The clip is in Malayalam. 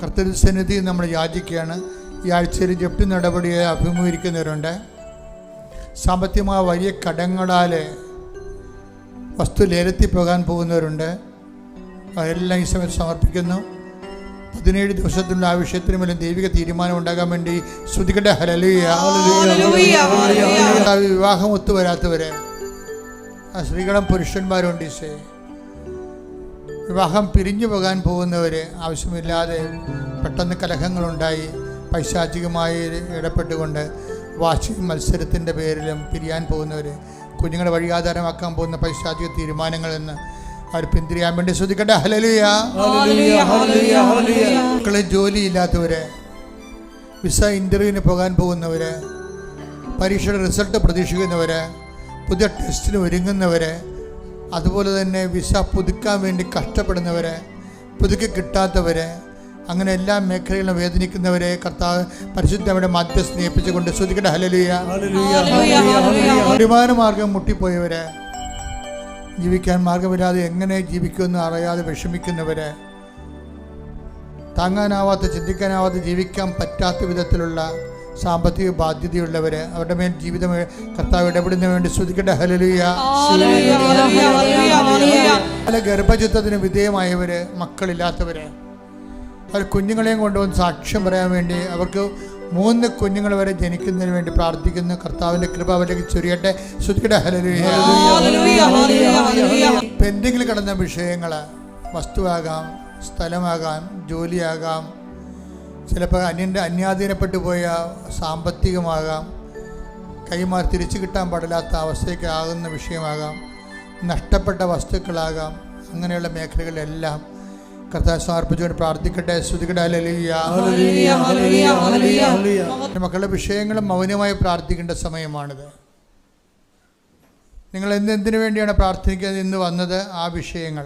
കർത്തൃസന്നിധി നമ്മൾ യാചിക്കുകയാണ്. ഈ ആഴ്ചയിൽ ജപ്തി നടപടിയെ അഭിമുഖീകരിക്കുന്നവരുണ്ട്. സാമ്പത്തികമായ വലിയ കടങ്ങളാൽ വസ്തു ലേലത്തിൽ പോകാൻ പോകുന്നവരുണ്ട്. അതെല്ലാം ഈ സമയത്ത് സമർപ്പിക്കുന്നു. 17 ദിവസത്തിനുള്ള ആ വിഷയത്തിന് മേലും ദൈവിക തീരുമാനം ഉണ്ടാകാൻ വേണ്ടി സ്തുതിക്കട്ടെ. ഹല്ലേലൂയ. വിവാഹം ഒത്തുവരാത്തവരെ, ആ സ്ത്രീകളും പുരുഷന്മാരുണ്ട്. വിവാഹം പിരിഞ്ഞു പോകാൻ പോകുന്നവർ, ആവശ്യമില്ലാതെ പെട്ടെന്ന് കലഹങ്ങളുണ്ടായി പൈശാചികമായി ഇടപെട്ടുകൊണ്ട് വാശി മത്സരത്തിൻ്റെ പേരിലും പിരിയാൻ പോകുന്നവർ, കുഞ്ഞുങ്ങളെ വഴിയാധാരമാക്കാൻ പോകുന്ന പൈശാചിക തീരുമാനങ്ങളിൽ നിന്ന് അവർ പിന്തിരിയാൻ വേണ്ടി ശ്രദ്ധിക്കട്ടെ. ഹല്ലേലൂയ. മക്കളെ ജോലിയില്ലാത്തവര്, വിസ ഇൻ്റർവ്യൂവിന് പോകാൻ പോകുന്നവർ, പരീക്ഷയുടെ റിസൾട്ട് പ്രതീക്ഷിക്കുന്നവർ, പുതിയ ടെസ്റ്റിന് ഒരുങ്ങുന്നവർ, അതുപോലെ തന്നെ വിസ പുതുക്കാൻ വേണ്ടി കഷ്ടപ്പെടുന്നവർ, പുതുക്കി കിട്ടാത്തവർ, അങ്ങനെ എല്ലാ മേഖലകളിലും വേദനിക്കുന്നവരെ കർത്താവ് പരിശുദ്ധയുടെ മധ്യസ്ഥ സ്നേഹിപ്പിച്ചുകൊണ്ട് ശ്രദ്ധിക്കട്ടെ. ഹല്ലേലൂയ. വരുമാന മാർഗം മുട്ടിപ്പോയവർ, ജീവിക്കാൻ മാർഗമില്ലാതെ എങ്ങനെ ജീവിക്കുമെന്ന് അറിയാതെ വിഷമിക്കുന്നവർ, താങ്ങാനാവാത്ത ചിന്തിക്കാനാവാത്ത ജീവിക്കാൻ പറ്റാത്ത വിധത്തിലുള്ള സാമ്പത്തിക ബാധ്യതയുള്ളവർ, അവരുടെ മേൽ ജീവിതം കർത്താവ് ഇടപെടുന്നതിന് വേണ്ടി ശ്രദ്ധിക്കട്ടെ. ഹല്ലേലൂയ. പല ഗർഭചിത്രത്തിന് വിധേയമായവർ, മക്കളില്ലാത്തവർ, അവർ കുഞ്ഞുങ്ങളെയും കൊണ്ടുവന്ന് സാക്ഷ്യം പറയാൻ വേണ്ടി അവർക്ക് 3 കുഞ്ഞുങ്ങൾ വരെ ജനിക്കുന്നതിന് വേണ്ടി പ്രാർത്ഥിക്കുന്നു. കർത്താവിൻ്റെ കൃപ അവരിലേക്ക് ചൊരിയട്ടെ. ശ്രദ്ധിക്കട്ടെ. ഹല്ലേലൂയ. പെൻഡിങ്ങിൽ കിടന്ന വിഷയങ്ങൾ, വസ്തുവാകാം, സ്ഥലമാകാം, ജോലിയാകാം, ചിലപ്പോൾ അന്യാധീനപ്പെട്ടു പോയ സാമ്പത്തികമാകാം, കൈമാറി തിരിച്ചു കിട്ടാൻ പാടില്ലാത്ത അവസ്ഥയ്ക്ക് ആകുന്ന വിഷയമാകാം, നഷ്ടപ്പെട്ട വസ്തുക്കളാകാം. അങ്ങനെയുള്ള മേഖലകളിലെല്ലാം കർത്താവ് സമർപ്പിച്ചുകൊണ്ട് പ്രാർത്ഥിക്കട്ടെ. സ്തുതിക്കട്ടെ. ഹല്ലേലൂയ. മക്കളുടെ വിഷയങ്ങളും മൗനമായി പ്രാർത്ഥിക്കേണ്ട സമയമാണിത്. നിങ്ങൾ എന്തിനു വേണ്ടിയാണ് പ്രാർത്ഥിക്കുന്നത് ഇന്ന് വന്നത്? ആ വിഷയങ്ങൾ